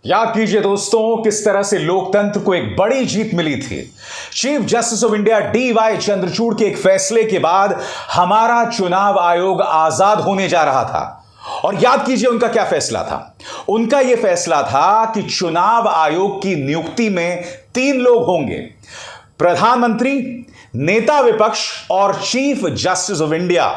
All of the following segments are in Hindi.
याद कीजिए दोस्तों, किस तरह से लोकतंत्र को एक बड़ी जीत मिली थी। Chief justice of India DY Chandrachud के एक फैसले के बाद हमारा चुनाव आयोग आजाद होने जा रहा था। और याद कीजिए उनका क्या फैसला था। उनका यह फैसला था कि चुनाव आयोग की नियुक्ति में 3 लोग होंगे: प्रधानमंत्री, नेता विपक्ष और चीफ जस्टिस ऑफ इंडिया।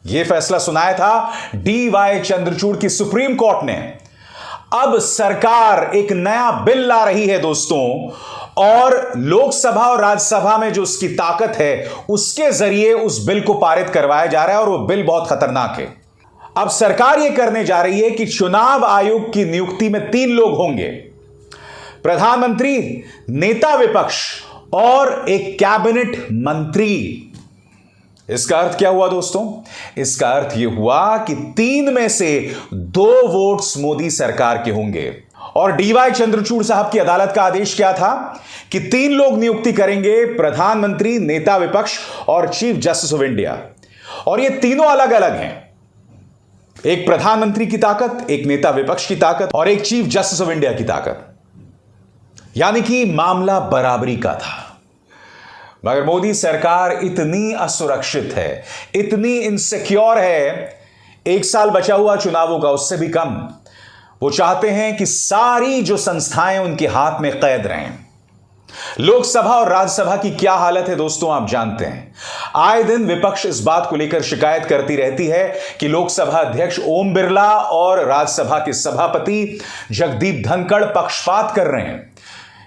यह फैसला सुनाया था DY चंद्रचूड़ की सुप्रीम कोर्ट ने। अब सरकार एक नया बिल ला रही है दोस्तों, और लोकसभा और राज्यसभा में जो उसकी ताकत है उसके जरिए उस बिल को पारित करवाया जा रहा है, और वो बिल बहुत खतरनाक है। अब सरकार यह करने जा रही है कि चुनाव आयोग की नियुक्ति में 3 लोग होंगे: प्रधानमंत्री, नेता विपक्ष और एक कैबिनेट मंत्री। इसका अर्थ क्या हुआ दोस्तों? इसका अर्थ यह हुआ कि 3 में से 2 वोट्स मोदी सरकार के होंगे। और DY चंद्रचूड़ साहब की अदालत का आदेश क्या था कि 3 लोग नियुक्ति करेंगे: प्रधानमंत्री, नेता विपक्ष और चीफ जस्टिस ऑफ इंडिया। और ये तीनों अलग अलग हैं। एक प्रधानमंत्री की ताकत, एक नेता विपक्ष की ताकत और एक चीफ जस्टिस ऑफ इंडिया की ताकत। यानी कि मामला बराबरी का था। मगर मोदी सरकार इतनी असुरक्षित है, इतनी इनसिक्योर है, 1 साल बचा हुआ चुनावों का, उससे भी कम। वो चाहते हैं कि सारी जो संस्थाएं उनके हाथ में कैद रहें। लोकसभा और राज्यसभा की क्या हालत है दोस्तों, आप जानते हैं। आए दिन विपक्ष इस बात को लेकर शिकायत करती रहती है कि लोकसभा अध्यक्ष ओम बिरला और राज्यसभा के सभापति जगदीप धनखड़ पक्षपात कर रहे हैं।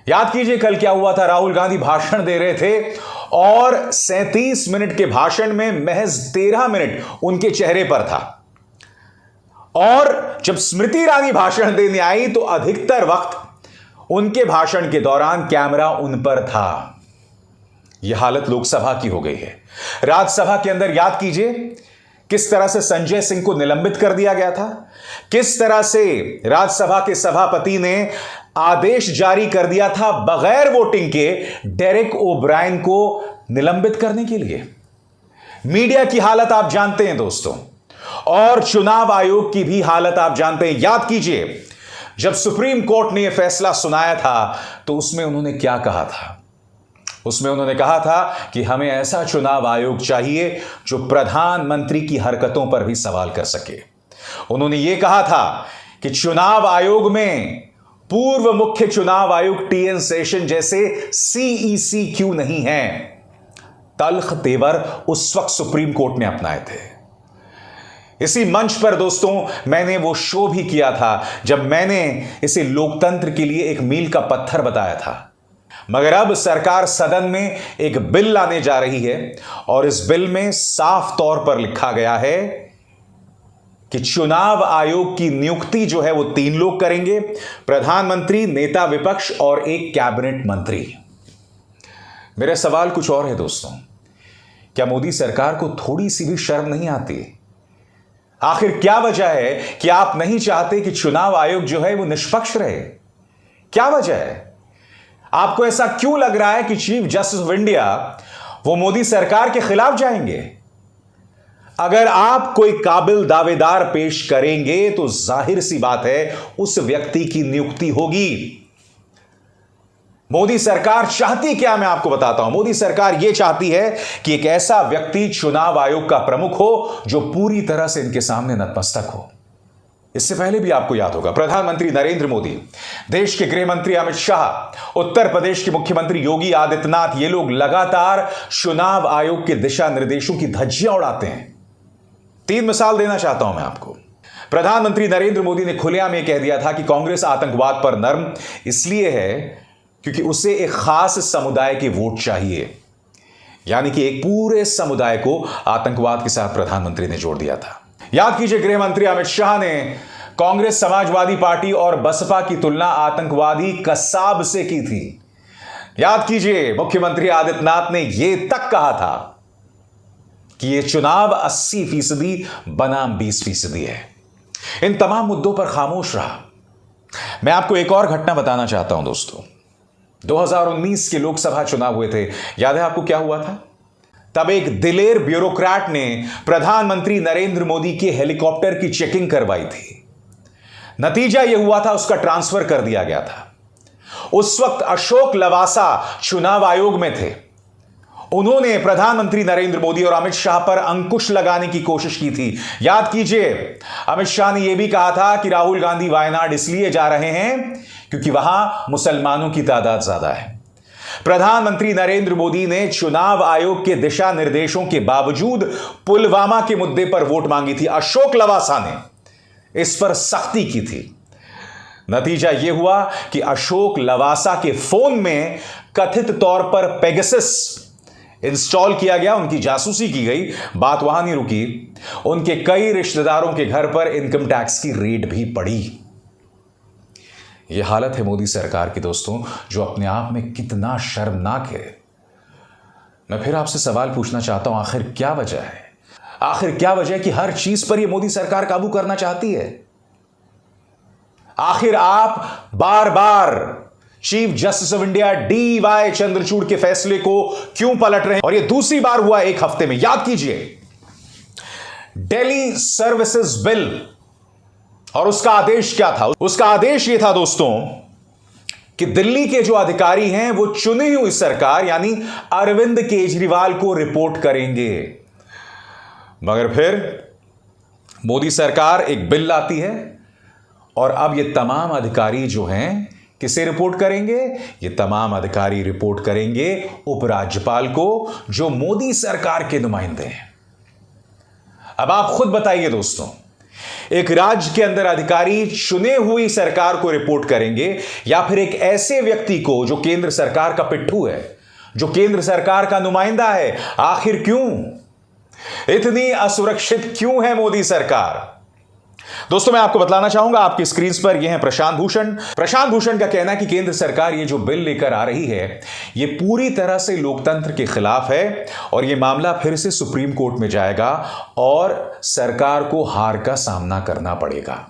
याद कीजिए कल क्या हुआ था। राहुल गांधी भाषण दे रहे थे और 37 मिनट के भाषण में महज 13 मिनट उनके चेहरे पर था, और जब स्मृति ईरानी भाषण देने आई तो अधिकतर वक्त उनके भाषण के दौरान कैमरा उन पर था। यह हालत लोकसभा की हो गई है। राज्यसभा के अंदर याद कीजिए किस तरह से संजय सिंह को निलंबित कर दिया गया था, किस तरह से राज्यसभा के सभापति ने आदेश जारी कर दिया था बगैर वोटिंग के डेरेक ओब्रायन को निलंबित करने के लिए। मीडिया की हालत आप जानते हैं दोस्तों, और चुनाव आयोग की भी हालत आप जानते हैं। याद कीजिए जब सुप्रीम कोर्ट ने यह फैसला सुनाया था तो उसमें उन्होंने क्या कहा था। उसमें उन्होंने कहा था कि हमें ऐसा चुनाव आयोग चाहिए जो प्रधानमंत्री की हरकतों पर भी सवाल कर सके। उन्होंने यह कहा था कि चुनाव आयोग में पूर्व मुख्य चुनाव आयुक्त TN शेषन जैसे CEC क्यों नहीं है। तल्ख तेवर उस वक्त सुप्रीम कोर्ट ने अपनाए थे। इसी मंच पर दोस्तों मैंने वो शो भी किया था जब मैंने इसे लोकतंत्र के लिए एक मील का पत्थर बताया था। मगर अब सरकार सदन में एक बिल लाने जा रही है, और इस बिल में साफ तौर पर लिखा गया है कि चुनाव आयोग की नियुक्ति जो है वो 3 लोग करेंगे: प्रधानमंत्री, नेता विपक्ष और एक कैबिनेट मंत्री। मेरा सवाल कुछ और है दोस्तों, क्या मोदी सरकार को थोड़ी सी भी शर्म नहीं आती? आखिर क्या वजह है कि आप नहीं चाहते कि चुनाव आयोग जो है वो निष्पक्ष रहे? क्या वजह है? आपको ऐसा क्यों लग रहा है कि चीफ जस्टिस ऑफ इंडिया वो मोदी सरकार के खिलाफ जाएंगे? अगर आप कोई काबिल दावेदार पेश करेंगे तो जाहिर सी बात है उस व्यक्ति की नियुक्ति होगी। मोदी सरकार चाहती क्या, मैं आपको बताता हूं। मोदी सरकार यह चाहती है कि एक ऐसा व्यक्ति चुनाव आयोग का प्रमुख हो जो पूरी तरह से इनके सामने नतमस्तक हो। इससे पहले भी आपको याद होगा प्रधानमंत्री नरेंद्र मोदी, देश के गृह मंत्री अमित शाह, उत्तर प्रदेश के मुख्यमंत्री योगी आदित्यनाथ, ये लोग लगातार चुनाव आयोग के दिशा निर्देशों की धज्जियां उड़ाते हैं। 3 मिसाल देना चाहता हूं मैं आपको। प्रधानमंत्री नरेंद्र मोदी ने खुलेआम यह कह दिया था कि कांग्रेस आतंकवाद पर नर्म इसलिए है क्योंकि उसे एक खास समुदाय के वोट चाहिए। यानी कि एक पूरे समुदाय को आतंकवाद के साथ प्रधानमंत्री ने जोड़ दिया था। याद कीजिए गृह मंत्री अमित शाह ने कांग्रेस, समाजवादी पार्टी और बसपा की तुलना आतंकवादी कसाब से की थी। याद कीजिए मुख्यमंत्री आदित्यनाथ ने यह तक कहा था कि यह चुनाव 80% बनाम 20% है। इन तमाम मुद्दों पर खामोश रहा। मैं आपको एक और घटना बताना चाहता हूं दोस्तों। 2019 के लोकसभा चुनाव हुए थे, याद है आपको क्या हुआ था? तब एक दिलेर ब्यूरोक्रेट ने प्रधानमंत्री नरेंद्र मोदी के हेलीकॉप्टर की चेकिंग करवाई थी। नतीजा यह हुआ था, उसका ट्रांसफर कर दिया गया था। उस वक्त अशोक लवासा चुनाव आयोग में थे। उन्होंने प्रधानमंत्री नरेंद्र मोदी और अमित शाह पर अंकुश लगाने की कोशिश की थी। याद कीजिए, अमित शाह ने यह भी कहा था कि राहुल गांधी वायनाड इसलिए जा रहे हैं क्योंकि वहां मुसलमानों की तादाद ज्यादा है। प्रधानमंत्री नरेंद्र मोदी ने चुनाव आयोग के दिशा निर्देशों के बावजूद पुलवामा के मुद्दे पर वोट मांगी थी। अशोक लवासा ने इस पर सख्ती की थी। नतीजा यह हुआ कि अशोक लवासा के फोन में कथित तौर पर पेगासस इंस्टॉल किया गया, उनकी जासूसी की गई। बात वहां नहीं रुकी, उनके कई रिश्तेदारों के घर पर इनकम टैक्स की रेड भी पड़ी। यह हालत है मोदी सरकार की दोस्तों, जो अपने आप में कितना शर्मनाक है। मैं फिर आपसे सवाल पूछना चाहता हूं, आखिर क्या वजह है? आखिर क्या वजह है कि हर चीज पर यह मोदी सरकार काबू करना चाहती है? आखिर आप बार बार chief justice of India DY Chandrachud के फैसले को क्यों पलट रहे हैं? और यह दूसरी बार हुआ एक हफ्ते में। याद कीजिए, दिल्ली सर्विसेज बिल और उसका आदेश क्या था? उसका आदेश यह था दोस्तों कि दिल्ली के जो अधिकारी हैं वो चुनी हुई सरकार यानी अरविंद केजरीवाल को रिपोर्ट करेंगे। मगर फिर मोदी सरकार एक बिल लाती है और अब ये तमाम अधिकारी जो हैं किसे रिपोर्ट करेंगे? ये तमाम अधिकारी रिपोर्ट करेंगे उपराज्यपाल को, जो मोदी सरकार के नुमाइंदे हैं। अब आप खुद बताइए दोस्तों, एक राज्य के अंदर अधिकारी चुने हुई सरकार को रिपोर्ट करेंगे या फिर एक ऐसे व्यक्ति को जो केंद्र सरकार का पिट्ठू है, जो केंद्र सरकार का नुमाइंदा है? आखिर क्यों? इतनी असुरक्षित क्यों है मोदी सरकार? दोस्तों, मैं आपको बतलाना चाहूंगा, आपकी स्क्रीन पर यह है प्रशांत भूषण। प्रशांत भूषण का कहना है कि केंद्र सरकार ये जो बिल लेकर आ रही है, ये पूरी तरह से लोकतंत्र के खिलाफ है और ये मामला फिर से सुप्रीम कोर्ट में जाएगा और सरकार को हार का सामना करना पड़ेगा।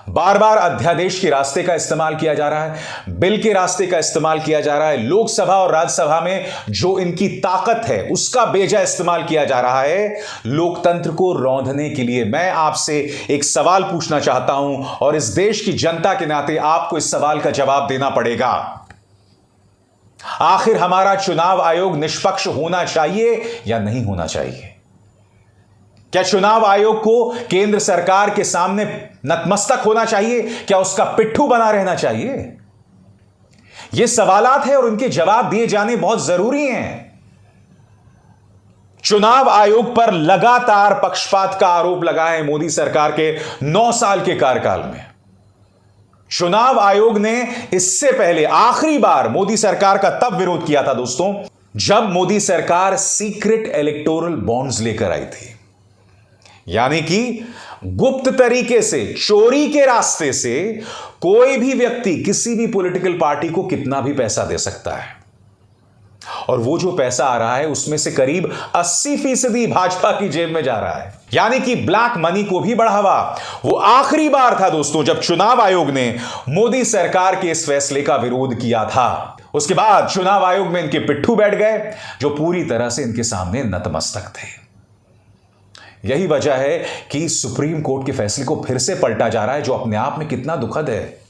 बार बार अध्यादेश के रास्ते का इस्तेमाल किया जा रहा है, बिल के रास्ते का इस्तेमाल किया जा रहा है, लोकसभा और राज्यसभा में जो इनकी ताकत है उसका बेजा इस्तेमाल किया जा रहा है लोकतंत्र को रौंदने के लिए। मैं आपसे एक सवाल पूछना चाहता हूं और इस देश की जनता के नाते आपको इस सवाल का जवाब देना पड़ेगा। आखिर हमारा चुनाव आयोग निष्पक्ष होना चाहिए या नहीं होना चाहिए? क्या चुनाव आयोग को केंद्र सरकार के सामने नतमस्तक होना चाहिए? क्या उसका पिट्ठू बना रहना चाहिए? ये सवालात हैं और उनके जवाब दिए जाने बहुत जरूरी हैं। चुनाव आयोग पर लगातार पक्षपात का आरोप लगा है मोदी सरकार के 9 साल के कार्यकाल में। चुनाव आयोग ने इससे पहले आखिरी बार मोदी सरकार का तब विरोध किया था दोस्तों, जब मोदी सरकार सीक्रेट इलेक्टोरल बॉन्ड्स लेकर आई थी, यानी कि गुप्त तरीके से, चोरी के रास्ते से कोई भी व्यक्ति किसी भी पॉलिटिकल पार्टी को कितना भी पैसा दे सकता है और वो जो पैसा आ रहा है उसमें से करीब 80% भाजपा की जेब में जा रहा है, यानी कि ब्लैक मनी को भी बढ़ावा। वो आखिरी बार था दोस्तों जब चुनाव आयोग ने मोदी सरकार के इस फैसले का विरोध किया था। उसके बाद चुनाव आयोग में इनके पिट्ठू बैठ गए जो पूरी तरह से इनके सामने नतमस्तक थे। यही वजह है कि सुप्रीम कोर्ट के फैसले को फिर से पलटा जा रहा है, जो अपने आप में कितना दुखद है।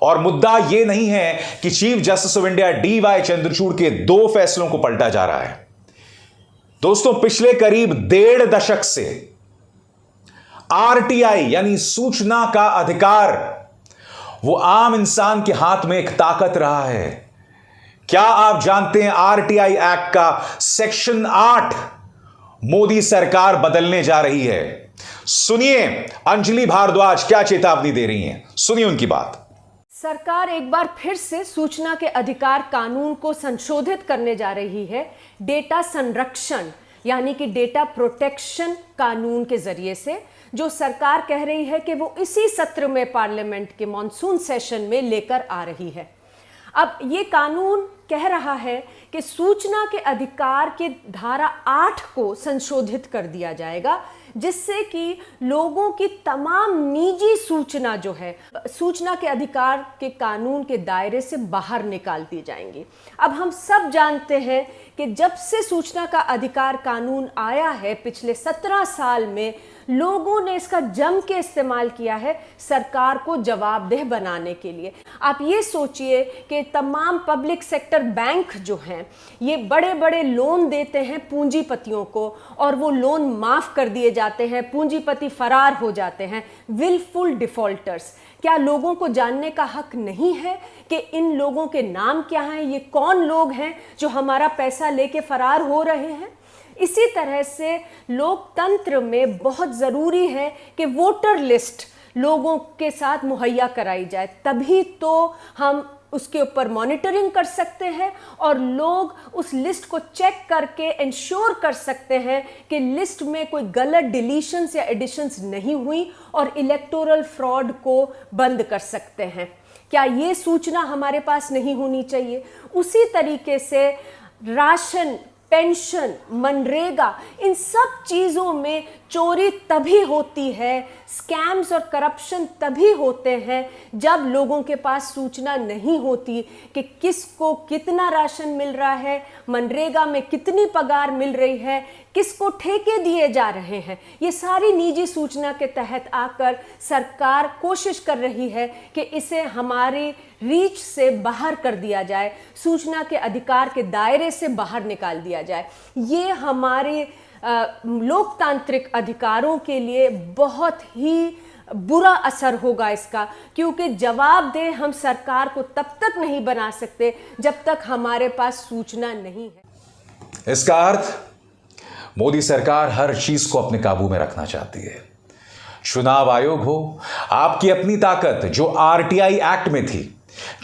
और मुद्दा यह नहीं है कि chief justice of India DY Chandrachud के 2 फैसलों को पलटा जा रहा है। दोस्तों, पिछले करीब 1.5 दशक से RTI यानी सूचना का अधिकार वो आम इंसान के हाथ में एक ताकत रहा है। क्या आप जानते हैं RTI एक्ट का सेक्शन 8 मोदी सरकार बदलने जा रही है? सुनिए अंजलि भारद्वाज क्या चेतावनी दे रही हैं, सुनिए उनकी बात। सरकार एक बार फिर से सूचना के अधिकार कानून को संशोधित करने जा रही है डेटा संरक्षण यानी कि डेटा प्रोटेक्शन कानून के जरिए से, जो सरकार कह रही है कि वो इसी सत्र में पार्लियामेंट के मॉनसून सेशन में लेकर आ रही है। अब ये कानून कह रहा है कि सूचना के अधिकार के धारा 8 को संशोधित कर दिया जाएगा, जिससे कि लोगों की तमाम निजी सूचना जो है सूचना के अधिकार के कानून के दायरे से बाहर निकाल दी जाएंगी। अब हम सब जानते हैं कि जब से सूचना का अधिकार कानून आया है पिछले 17 साल में लोगों ने इसका जम के इस्तेमाल किया है सरकार को जवाबदेह बनाने के लिए। आप ये सोचिए कि तमाम पब्लिक सेक्टर बैंक जो हैं ये बड़े बड़े लोन देते हैं पूंजीपतियों को और वो लोन माफ कर दिए जाते हैं, पूंजीपति फरार हो जाते हैं, विलफुल डिफॉल्टर्स। क्या लोगों को जानने का हक नहीं है कि इन लोगों के नाम क्या हैं, ये कौन लोग हैं जो हमारा पैसा लेके फरार हो रहे हैं? इसी तरह से लोकतंत्र में बहुत ज़रूरी है कि वोटर लिस्ट लोगों के साथ मुहैया कराई जाए, तभी तो हम उसके ऊपर मॉनिटरिंग कर सकते हैं और लोग उस लिस्ट को चेक करके इंश्योर कर सकते हैं कि लिस्ट में कोई गलत डिलीशंस या एडिशंस नहीं हुई और इलेक्टोरल फ्रॉड को बंद कर सकते हैं। क्या ये सूचना हमारे पास नहीं होनी चाहिए? उसी तरीके से राशन, पेंशन, मनरेगा, इन सब चीज़ों में चोरी तभी होती है, स्कैम्स और करप्शन तभी होते हैं जब लोगों के पास सूचना नहीं होती कि किसको कितना राशन मिल रहा है, मनरेगा में कितनी पगार मिल रही है, किसको ठेके दिए जा रहे हैं। ये सारी निजी सूचना के तहत आकर सरकार कोशिश कर रही है कि इसे हमारी रीच से बाहर कर दिया जाए, सूचना के अधिकार के दायरे से बाहर निकाल दिया जाए। ये हमारे लोकतांत्रिक अधिकारों के लिए बहुत ही बुरा असर होगा इसका, क्योंकि जवाबदेह हम सरकार को तब तक नहीं बना सकते जब तक हमारे पास सूचना नहीं है। इसका अर्थ मोदी सरकार हर चीज को अपने काबू में रखना चाहती है। चुनाव आयोग हो, आपकी अपनी ताकत जो आरटीआई एक्ट में थी,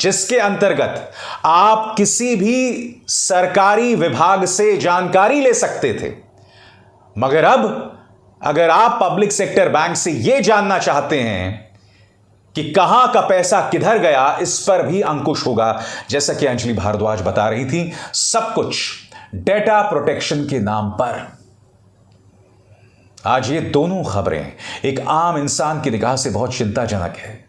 जिसके अंतर्गत आप किसी भी सरकारी विभाग से जानकारी ले सकते थे, मगर अब अगर आप पब्लिक सेक्टर बैंक से यह जानना चाहते हैं कि कहां का पैसा किधर गया, इस पर भी अंकुश होगा। जैसा कि अंजलि भारद्वाज बता रही थी, सब कुछ डेटा प्रोटेक्शन के नाम पर। आज ये दोनों खबरें एक आम इंसान की निगाह से बहुत चिंताजनक है।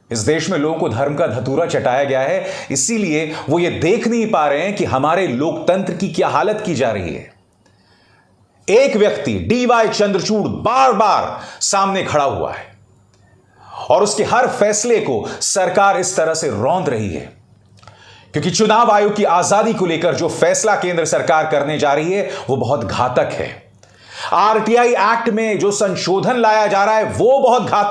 इस देश में लोगों को धर्म का धतूरा चटाया गया है, इसीलिए वो ये देख नहीं पा रहे हैं कि हमारे लोकतंत्र की क्या हालत की जा रही है। एक व्यक्ति डीवाई चंद्रचूड़ बार बार सामने खड़ा हुआ है और उसके हर फैसले को सरकार इस तरह से रौंद रही है, क्योंकि चुनाव आयोग की आजादी को लेकर जो फैसला केंद्र सरकार करने जा रही है वो बहुत घातक है। आरटीआई एक्ट में जो संशोधन लाया जा रहा है वो बहुत घातक